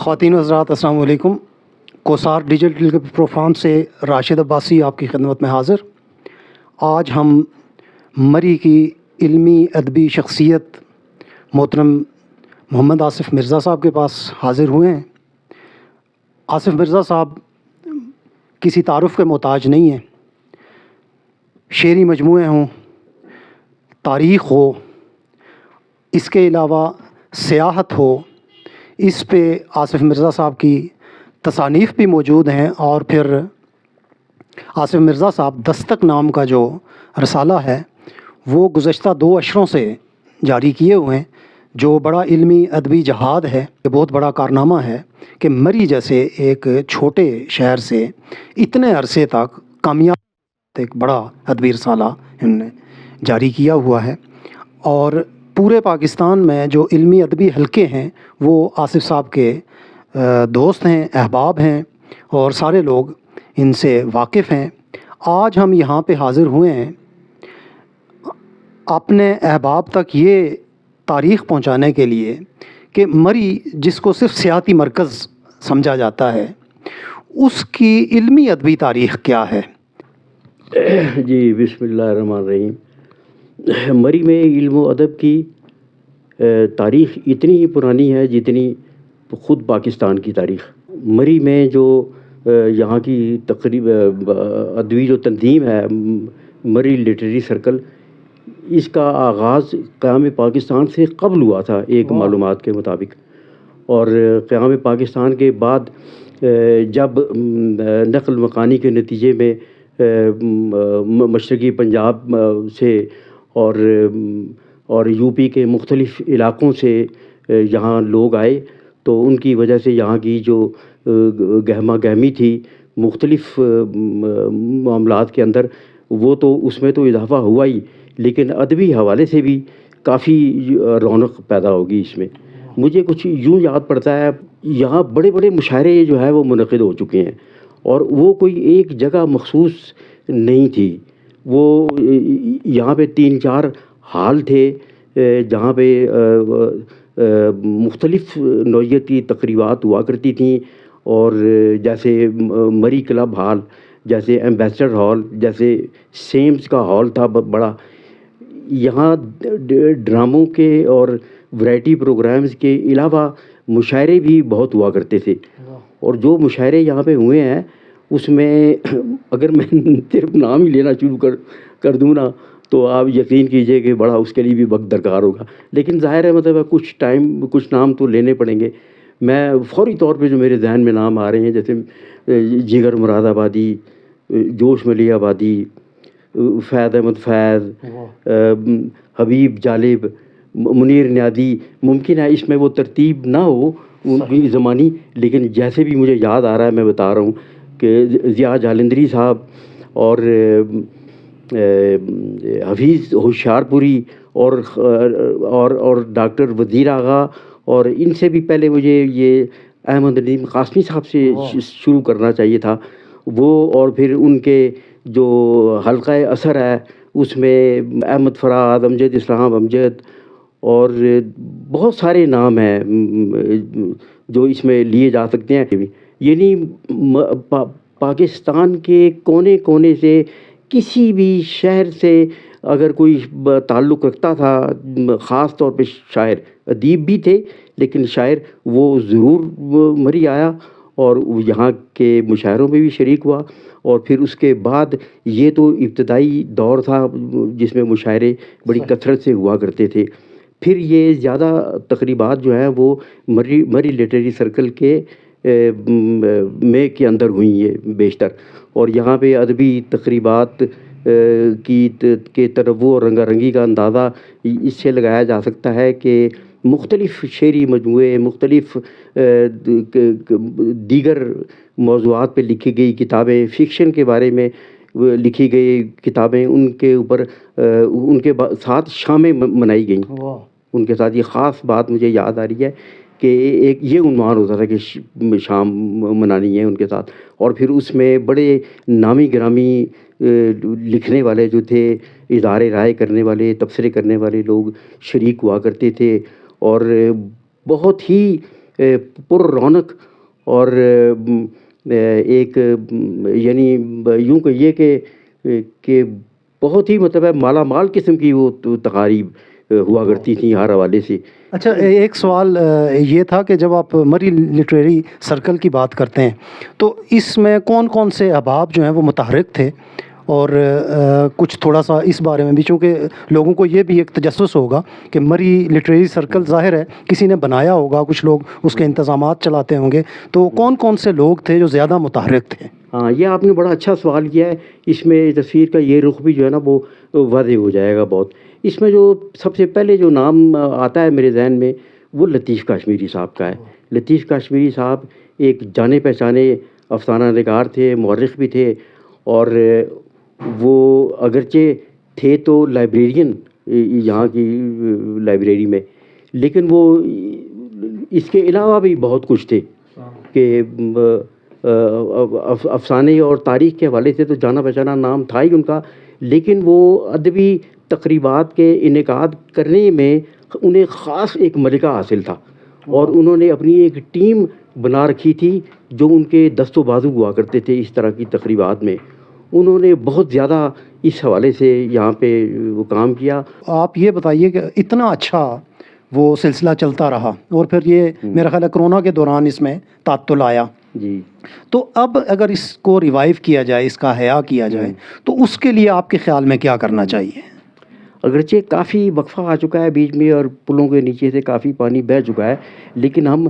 خواتین و حضرات السلام علیکم۔ کوثار ڈیجیٹل کے پروگرام سے راشد عباسی آپ کی خدمت میں حاضر۔ آج ہم مری کی علمی ادبی شخصیت محترم محمد آصف مرزا صاحب کے پاس حاضر ہوئے ہیں۔ آصف مرزا صاحب کسی تعارف کے محتاج نہیں ہیں۔ شعری مجموعے ہوں، تاریخ ہو، اس کے علاوہ سیاحت ہو، اس پہ آصف مرزا صاحب کی تصانیف بھی موجود ہیں۔ اور پھر آصف مرزا صاحب دستک نام کا جو رسالہ ہے وہ گزشتہ 2 اشروں سے جاری کیے ہوئے ہیں، جو بڑا علمی ادبی جہاد ہے، یہ بہت بڑا کارنامہ ہے کہ مری جیسے ایک چھوٹے شہر سے اتنے عرصے تک کامیاب ایک بڑا ادبی رسالہ انہوں نے جاری کیا ہوا ہے۔ اور پورے پاکستان میں جو علمی ادبی حلقے ہیں وہ آصف صاحب کے دوست ہیں، احباب ہیں، اور سارے لوگ ان سے واقف ہیں۔ آج ہم یہاں پہ حاضر ہوئے ہیں اپنے احباب تک یہ تاریخ پہنچانے کے لیے کہ مری جس کو صرف سیاحتی مرکز سمجھا جاتا ہے، اس کی علمی ادبی تاریخ کیا ہے؟ جی بسم اللہ الرحمن الرحیم۔ مری میں علم و ادب کی تاریخ اتنی ہی پرانی ہے جتنی خود پاکستان کی تاریخ۔ مری میں جو یہاں کی تقریب ادبی جو تنظیم ہے، مری لٹریری سرکل، اس کا آغاز قیام پاکستان سے قبل ہوا تھا ایک معلومات کے مطابق، اور قیام پاکستان کے بعد جب نقل مکانی کے نتیجے میں مشرقی پنجاب سے اور یو پی کے مختلف علاقوں سے یہاں لوگ آئے، تو ان کی وجہ سے یہاں کی جو گہما گہمی تھی مختلف معاملات کے اندر، وہ تو اس میں تو اضافہ ہوا ہی، لیکن ادبی حوالے سے بھی کافی رونق پیدا ہوگی اس میں۔ مجھے کچھ یوں یاد پڑتا ہے، یہاں بڑے بڑے مشاعرے جو ہے وہ منعقد ہو چکے ہیں، اور وہ کوئی ایک جگہ مخصوص نہیں تھی۔ وہ یہاں پہ 3-4 ہال تھے جہاں پہ مختلف نوعیت کی تقریبات ہوا کرتی تھیں، اور جیسے مری کلب ہال، جیسے ایمبیسڈر ہال، جیسے سیمز کا ہال تھا بڑا۔ یہاں ڈراموں کے اور ورائٹی پروگرامز کے علاوہ مشاعرے بھی بہت ہوا کرتے تھے، اور جو مشاعرے یہاں پہ ہوئے ہیں اس میں اگر میں صرف نام ہی لینا شروع کر دوں نا تو آپ یقین کیجئے کہ بڑا اس کے لیے بھی وقت درکار ہوگا، لیکن ظاہر ہے مطلب کچھ نام تو لینے پڑیں گے۔ میں فوری طور پہ جو میرے ذہن میں نام آ رہے ہیں، جیسے جگر مراد آبادی، جوش ملی آبادی، فیض احمد فیض، حبیب جالب، منیر نیادی۔ ممکن ہے اس میں وہ ترتیب نہ ہو ان کی زمانی، لیکن جیسے بھی مجھے یاد آ رہا ہے میں بتا رہا ہوں کہ ضیاء جالندری صاحب اور حفیظ ہوشیارپوری اور ڈاکٹر وزیر آغا، اور ان سے بھی پہلے مجھے یہ احمد ندیم قاسمی صاحب سے شروع کرنا چاہیے تھا وہ، اور پھر ان کے جو حلقہ اثر ہے اس میں احمد فراد، امجد اسلام امجد، اور بہت سارے نام ہیں جو اس میں لیے جا سکتے ہیں۔ یعنی پاکستان کے کونے کونے سے کسی بھی شہر سے اگر کوئی تعلق رکھتا تھا، خاص طور پہ شاعر، ادیب بھی تھے لیکن شاعر، وہ ضرور مری آیا اور یہاں کے مشاعروں میں بھی شریک ہوا۔ اور پھر اس کے بعد یہ تو ابتدائی دور تھا جس میں مشاعرے بڑی کثرت سے ہوا کرتے تھے، پھر یہ زیادہ تقریبات جو ہیں وہ مری لٹریری سرکل کے کے اندر ہوئی ہیں بیشتر، اور یہاں پہ ادبی تقریبات کے تنوع اور رنگا رنگی کا اندازہ اس سے لگایا جا سکتا ہے کہ مختلف شعری مجموعے، مختلف دیگر موضوعات پہ لکھی گئی کتابیں، فکشن کے بارے میں لکھی گئی کتابیں، ان کے اوپر ان کے ساتھ شامیں منائی گئیں۔ ان کے ساتھ یہ خاص بات مجھے یاد آ رہی ہے کہ ایک یہ عنوان ہوتا تھا کہ شام منانی ہے ان کے ساتھ، اور پھر اس میں بڑے نامی گرامی لکھنے والے جو تھے، اظہار رائے کرنے والے، تبصرے کرنے والے لوگ شریک ہوا کرتے تھے، اور بہت ہی پر رونق اور ایک یعنی یوں کہیے کہ بہت ہی مطلب ہے مالا مال قسم کی وہ تقاریب ہوا کرتی تھیں ہر حوالے سے. اچھا، ایک سوال یہ تھا کہ جب آپ مری لٹریری سرکل کی بات کرتے ہیں تو اس میں کون کون سے احباب جو ہیں وہ متحرک تھے، اور کچھ تھوڑا سا اس بارے میں بھی، چونکہ لوگوں کو یہ بھی ایک تجسس ہوگا کہ مری لٹریری سرکل ظاہر ہے کسی نے بنایا ہوگا، کچھ لوگ اس کے انتظامات چلاتے ہوں گے، تو کون کون سے لوگ تھے جو زیادہ متحرک تھے؟ ہاں، یہ آپ نے بڑا اچھا سوال کیا ہے. اس میں تصویر کا یہ رخ بھی جو ہے نا وہ واضح ہو جائے گا بہت. اس میں جو سب سے پہلے جو نام آتا ہے میرے ذہن میں وہ لطیف کاشمیری صاحب کا ہے. لطیف کاشمیری صاحب ایک جانے پہچانے افسانہ نگار تھے، مورخ بھی تھے، اور وہ اگرچہ تھے تو لائبریرین یہاں کی لائبریری میں، لیکن وہ اس کے علاوہ بھی بہت کچھ تھے کہ افسانے اور تاریخ کے حوالے سے تو جانا پہچانا نام تھا ہی ان کا، لیکن وہ ادبی تقریبات کے انعقاد کرنے میں انہیں خاص ایک ملکہ حاصل تھا، اور انہوں نے اپنی ایک ٹیم بنا رکھی تھی جو ان کے دست و بازو ہوا کرتے تھے اس طرح کی تقریبات میں. انہوں نے بہت زیادہ اس حوالے سے یہاں پہ وہ کام کیا. آپ یہ بتائیے کہ اتنا اچھا وہ سلسلہ چلتا رہا، اور پھر یہ میرا خیال ہے کرونا کے دوران اس میں تعطل آیا. جی، تو اب اگر اس کو ریوائیو کیا جائے، اس کا احیاء کیا جائے، تو اس کے لیے آپ کے خیال میں کیا کرنا چاہیے؟ اگرچہ کافی وقفہ آ چکا ہے بیچ میں اور پلوں کے نیچے سے کافی پانی بہہ چکا ہے، لیکن ہم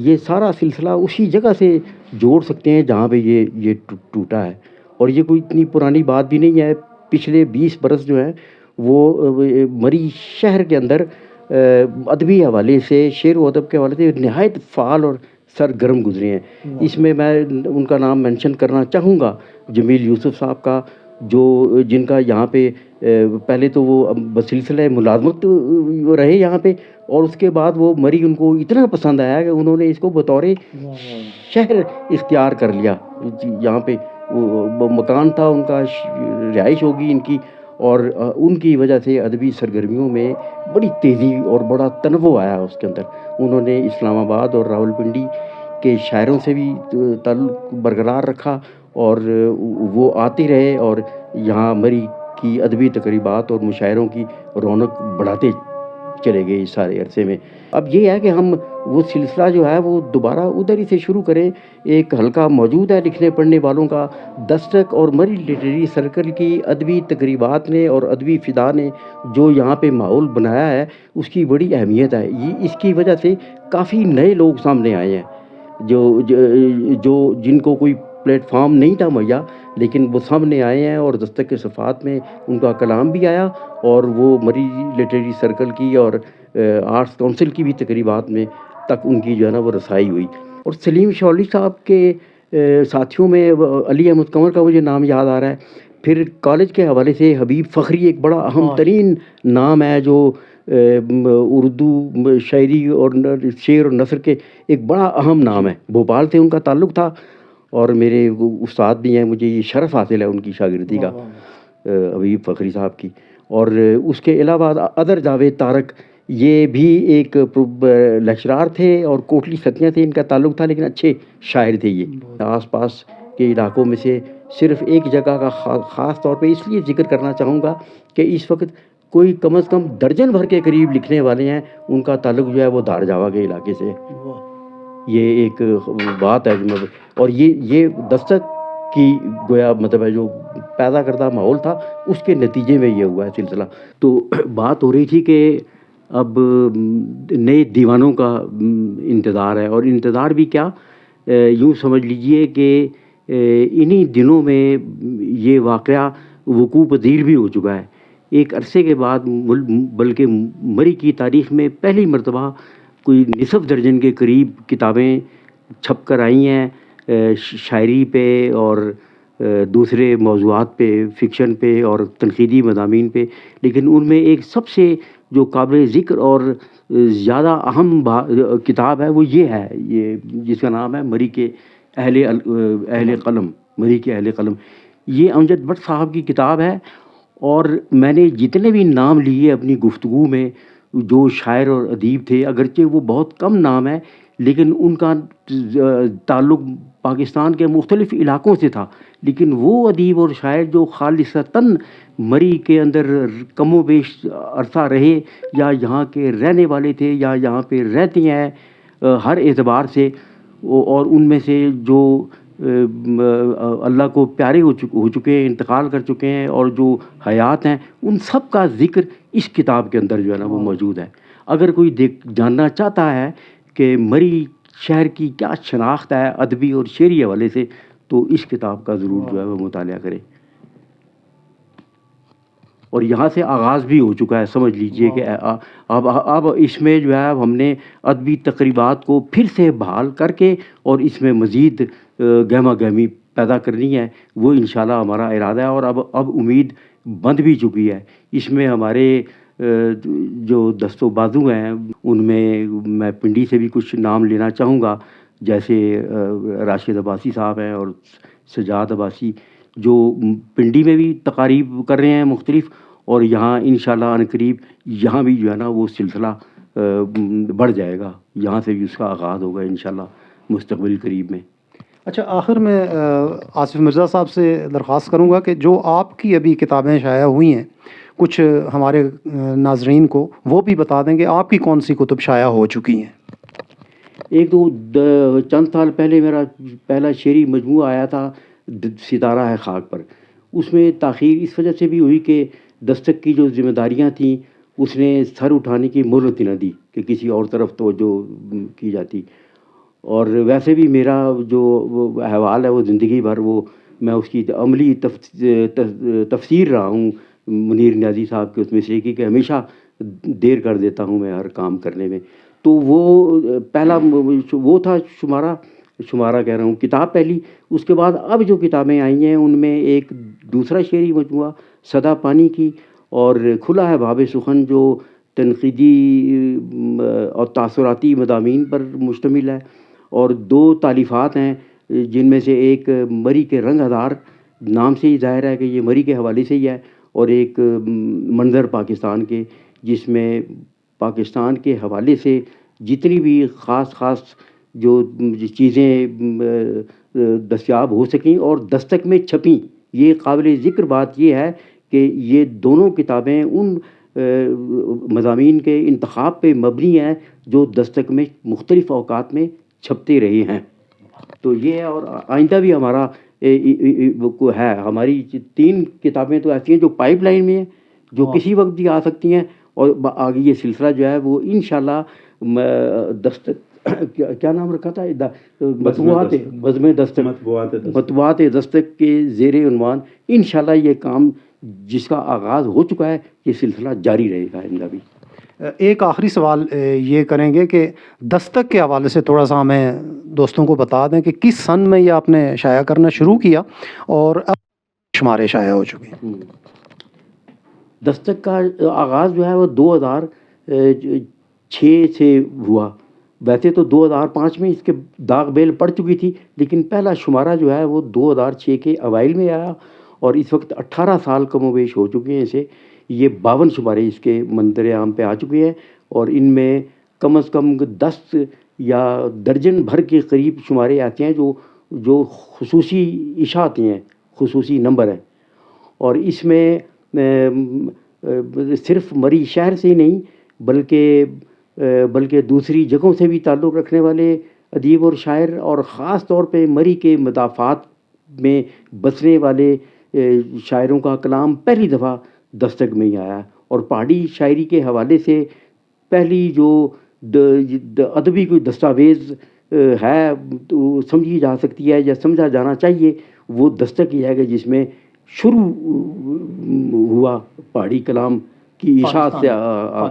یہ سارا سلسلہ اسی جگہ سے جوڑ سکتے ہیں جہاں پہ یہ ٹوٹا ہے. اور یہ کوئی اتنی پرانی بات بھی نہیں ہے. پچھلے 20 برس جو ہیں وہ مری شہر کے اندر ادبی حوالے سے، شعر و ادب کے حوالے سے نہایت فعال اور سرگرم گزرے ہیں. اس میں ان کا نام مینشن کرنا چاہوں گا، جمیل یوسف صاحب کا، جن کا یہاں پہ پہلے تو وہ بسلسلہ ملازمت رہے یہاں پہ، اور اس کے بعد وہ مری ان کو اتنا پسند آیا کہ انہوں نے اس کو بطور شہر اختیار کر لیا. یہاں پہ وہ مکان تھا ان کا، رہائش ہوگی ان کی، اور ان کی وجہ سے ادبی سرگرمیوں میں بڑی تیزی اور بڑا تنوع آیا اس کے اندر. انہوں نے اسلام آباد اور راولپنڈی کے شاعروں سے بھی تعلق برقرار رکھا، اور وہ آتے رہے اور یہاں مری کی ادبی تقریبات اور مشاعروں کی رونق بڑھاتے چلے گئے اس سارے عرصے میں. اب یہ ہے کہ ہم وہ سلسلہ جو ہے وہ دوبارہ ادھر ہی سے شروع کریں. ایک حلقہ موجود ہے لکھنے پڑھنے والوں کا، دستک اور مری لٹریری سرکل کی ادبی تقریبات نے اور ادبی فضا نے جو یہاں پہ ماحول بنایا ہے اس کی بڑی اہمیت ہے. اس کی وجہ سے کافی نئے لوگ سامنے آئے ہیں جو جن کو کوئی پلیٹ فارم نہیں تھا مہیا، لیکن وہ سامنے آئے ہیں، اور دستک کے صفحات میں ان کا کلام بھی آیا، اور وہ مری لٹریری سرکل کی اور آرٹس کونسل کی بھی تقریبات میں تک ان کی جو ہے نا وہ رسائی ہوئی. اور سلیم شولی صاحب کے ساتھیوں میں علی احمد کنور کا مجھے نام یاد آ رہا ہے. پھر کالج کے حوالے سے حبیب فخری ایک بڑا اہم ترین نام ہے جو اردو شاعری اور شعر اور نثر کے ایک بڑا اہم نام ہے. بھوپال سے ان کا تعلق تھا، اور میرے استاد بھی ہیں، مجھے یہ شرف حاصل ہے ان کی شاگردی کا، حبیب فخری صاحب کی. اور اس کے علاوہ ادر جاوید طارق، یہ بھی ایک لیکچرار تھے اور کوٹلی ستیاں سے ان کا تعلق تھا، لیکن اچھے شاعر تھے. یہ آس پاس کے علاقوں میں سے صرف ایک جگہ کا خاص طور پہ اس لیے ذکر کرنا چاہوں گا کہ اس وقت کوئی کم از کم درجن بھر کے قریب لکھنے والے ہیں، ان کا تعلق جو ہے وہ دار جاوا کے علاقے سے. یہ ایک بات ہے. اور یہ دستک کی گویا مطلب ہے جو پیدا کردہ ماحول تھا اس کے نتیجے میں یہ ہوا ہے سلسلہ. تو بات ہو رہی تھی کہ اب نئے دیوانوں کا انتظار ہے، اور انتظار بھی کیا، یوں سمجھ لیجئے کہ انہی دنوں میں یہ واقعہ وقوع پذیر بھی ہو چکا ہے. ایک عرصے کے بعد بلکہ مری کی تاریخ میں پہلی مرتبہ کوئی نصف درجن کے قریب کتابیں چھپ کر آئی ہیں شاعری پہ اور دوسرے موضوعات پہ، فکشن پہ اور تنقیدی مضامین پہ. لیکن ان میں ایک سب سے جو قابل ذکر اور زیادہ اہم کتاب ہے وہ یہ ہے، یہ جس کا نام ہے مری کے اہل قلم. مری کے اہل قلم یہ امجد بٹ صاحب کی کتاب ہے. اور میں نے جتنے بھی نام لیے اپنی گفتگو میں جو شاعر اور ادیب تھے، اگرچہ وہ بہت کم نام ہے، لیکن ان کا تعلق پاکستان کے مختلف علاقوں سے تھا، لیکن وہ ادیب اور شاعر جو خالصتاً مری کے اندر کم و بیش عرصہ رہے یا یہاں کے رہنے والے تھے یا یہاں پہ رہتے ہیں ہر اعتبار سے، اور ان میں سے جو اللہ کو پیارے ہو چکے ہیں، انتقال کر چکے ہیں، اور جو حیات ہیں، ان سب کا ذکر اس کتاب کے اندر جو ہے نا وہ موجود ہے۔ اگر کوئی جاننا چاہتا ہے کہ مری شہر کی کیا شناخت ہے ادبی اور شعری حوالے سے، تو اس کتاب کا ضرور جو ہے وہ مطالعہ کرے۔ اور یہاں سے آغاز بھی ہو چکا ہے، سمجھ لیجئے کہ اب اس میں جو ہے ہم نے ادبی تقریبات کو پھر سے بحال کر کے اور اس میں مزید گہما گہمی پیدا کرنی ہے، وہ انشاءاللہ ہمارا ارادہ ہے۔ اور اب امید بند بھی چکی ہے۔ اس میں ہمارے جو دست و بازو ہیں، ان میں پنڈی سے بھی کچھ نام لینا چاہوں گا، جیسے راشد عباسی صاحب ہیں اور سجاد عباسی، جو پنڈی میں بھی تقاریب کر رہے ہیں مختلف، اور یہاں انشاءاللہ عنقریب یہاں بھی جو ہے نا وہ سلسلہ بڑھ جائے گا، یہاں سے بھی اس کا آغاز ہوگا انشاءاللہ مستقبل قریب میں۔ اچھا، آخر میں آصف مرزا صاحب سے درخواست کروں گا کہ جو آپ کی ابھی کتابیں شائع ہوئی ہیں، کچھ ہمارے ناظرین کو وہ بھی بتا دیں کہ آپ کی کون سی کتب شائع ہو چکی ہیں۔ ایک تو چند سال پہلے میرا پہلا شعری مجموعہ آیا تھا، ستارہ ہے خاک پر۔ اس میں تاخیر اس وجہ سے بھی ہوئی کہ دستک کی جو ذمہ داریاں تھیں اس نے سر اٹھانے کی مہلت نہ دی کہ کسی اور طرف توجہ کی جاتی، اور ویسے بھی میرا جو احوال ہے وہ زندگی بھر وہ میں اس کی عملی تفسیر رہا ہوں منیر نیازی صاحب کے اس میں سے کہ ہمیشہ دیر کر دیتا ہوں میں ہر کام کرنے میں۔ تو وہ پہلا وہ تھا شمارہ کہہ رہا ہوں، کتاب پہلی۔ اس کے بعد اب جو کتابیں آئی ہیں ان میں ایک دوسرا شعری مجموعہ صدا پانی کی، اور کھلا ہے باب سخن جو تنقیدی اور تاثراتی مضامین پر مشتمل ہے، اور دو تالیفات ہیں جن میں سے ایک مری کے رنگ ہزار، نام سے ہی ظاہر ہے کہ یہ مری کے حوالے سے ہی ہے، اور ایک منظر پاکستان کے، جس میں پاکستان کے حوالے سے جتنی بھی خاص جو چیزیں دستیاب ہو سکیں اور دستک میں چھپیں۔ یہ قابل ذکر بات یہ ہے کہ یہ دونوں کتابیں ان مضامین کے انتخاب پہ مبنی ہیں جو دستک میں مختلف اوقات میں چھپتے رہے ہیں۔ تو یہ ہے، اور آئندہ بھی ہمارا ہے، ہماری 3 کتابیں تو ایسی ہیں جو پائپ لائن میں ہیں، جو کسی وقت بھی آ سکتی ہیں، اور آگے یہ سلسلہ جو ہے وہ انشاءاللہ دستک کیا نام رکھا تھا، مطبوعات دستک کے زیر عنوان انشاءاللہ یہ کام جس کا آغاز ہو چکا ہے، یہ سلسلہ جاری رہے گا آئندہ بھی۔ ایک آخری سوال یہ کریں گے کہ دستک کے حوالے سے تھوڑا سا ہمیں دوستوں کو بتا دیں کہ کس سن میں یہ آپ نے شائع کرنا شروع کیا اور اب شمارے شائع ہو چکے ہیں۔ دستک کا آغاز جو ہے وہ 2006 سے ہوا، ویسے تو 2005 میں اس کے داغ بیل پڑ چکی تھی، لیکن پہلا شمارہ جو ہے وہ 2006 کے اوائل میں آیا، اور اس وقت 18 سال کم و بیش ہو چکے ہیں اسے۔ یہ 52 شمارے اس کے منظر عام پہ آ چکے ہیں، اور ان میں کم از کم 10 یا درجن بھر کے قریب شمارے آتے ہیں جو خصوصی اشاعتیں ہیں، خصوصی نمبر ہیں۔ اور اس میں صرف مری شہر سے ہی نہیں بلکہ دوسری جگہوں سے بھی تعلق رکھنے والے ادیب اور شاعر، اور خاص طور پہ مری کے مضافات میں بسنے والے شاعروں کا کلام پہلی دفعہ دستک میں ہی آیا، اور پہاڑی شاعری کے حوالے سے پہلی جو ادبی کوئی دستاویز ہے تو سمجھی جا سکتی ہے یا سمجھا جانا چاہیے، وہ دستک ہی ہے کہ جس میں شروع ہوا پہاڑی کلام کی اشاعت سے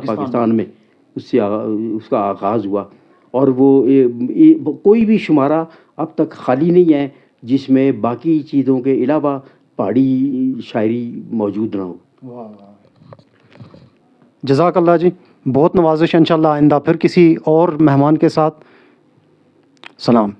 پاکستان میں، اس کا آغاز ہوا۔ اور وہ کوئی بھی شمارہ اب تک خالی نہیں ہے جس میں باقی چیزوں کے علاوہ پہاڑی شاعری موجود نہ ہو۔ جزاک اللہ جی، بہت نوازش، انشاءاللہ آئندہ پھر کسی اور مہمان کے ساتھ۔ سلام۔